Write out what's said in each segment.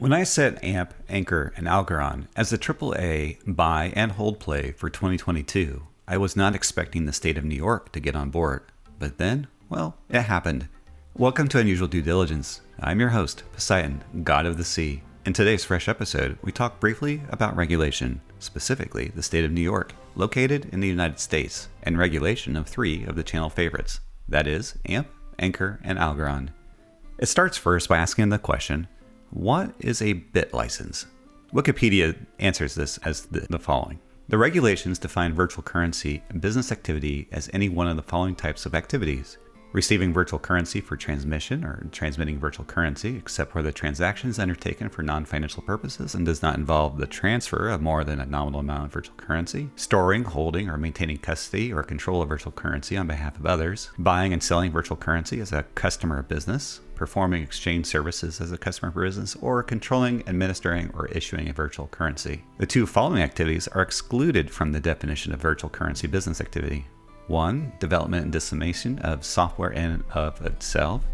When I set AMP, ANKR, and Algorand as the AAA buy and hold play for 2022, I was not expecting the state of New York to get on board. But then, well, it happened. Welcome to Unusual Due Diligence. I'm your host, Poseidon, God of the Sea. In today's fresh episode, we talk briefly about regulation, specifically the state of New York, located in the United States, and regulation of three of the channel favorites. That is, AMP, ANKR, and Algorand. It starts first by asking the question, what is a bit license? Wikipedia answers this as the following. The regulations define virtual currency and business activity as any one of the following types of activities. Receiving virtual currency for transmission or transmitting virtual currency, except where the transaction is undertaken for non-financial purposes and does not involve the transfer of more than a nominal amount of virtual currency. Storing, holding, or maintaining custody or control of virtual currency on behalf of others. Buying and selling virtual currency as a customer of business. Performing exchange services as a customer of business, or controlling, administering, or issuing a virtual currency. The two following activities are excluded from the definition of virtual currency business activity. 1. Development and dissemination of software in of itself.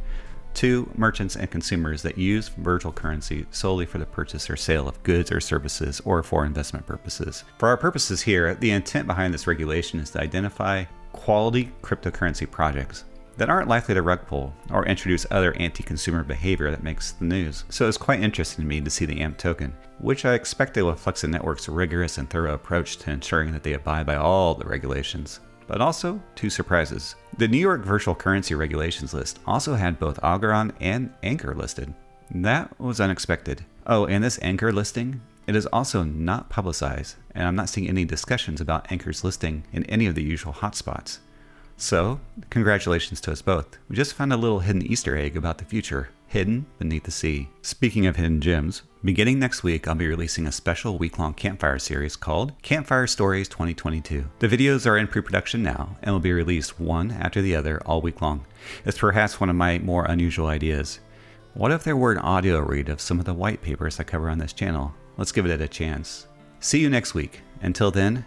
2. Merchants and consumers that use virtual currency solely for the purchase or sale of goods or services or for investment purposes. For our purposes here, the intent behind this regulation is to identify quality cryptocurrency projects that aren't likely to rug pull or introduce other anti-consumer behavior that makes the news. So it's quite interesting to me to see the AMP token, which I expect they will reflect the network's rigorous and thorough approach to ensuring that they abide by all the regulations. But also, two surprises. The New York Virtual Currency Regulations list also had both Algorand and ANKR listed. That was unexpected. Oh, and this ANKR listing, it is also not publicized, and I'm not seeing any discussions about ANKR's listing in any of the usual hotspots. So, congratulations to us both. We just found a little hidden Easter egg about the future, hidden beneath the sea. Speaking of hidden gems, beginning next week, I'll be releasing a special week-long campfire series called Campfire Stories 2022. The videos are in pre-production now and will be released one after the other all week long. It's perhaps one of my more unusual ideas. What if there were an audio read of some of the white papers I cover on this channel? Let's give it a chance. See you next week. Until then,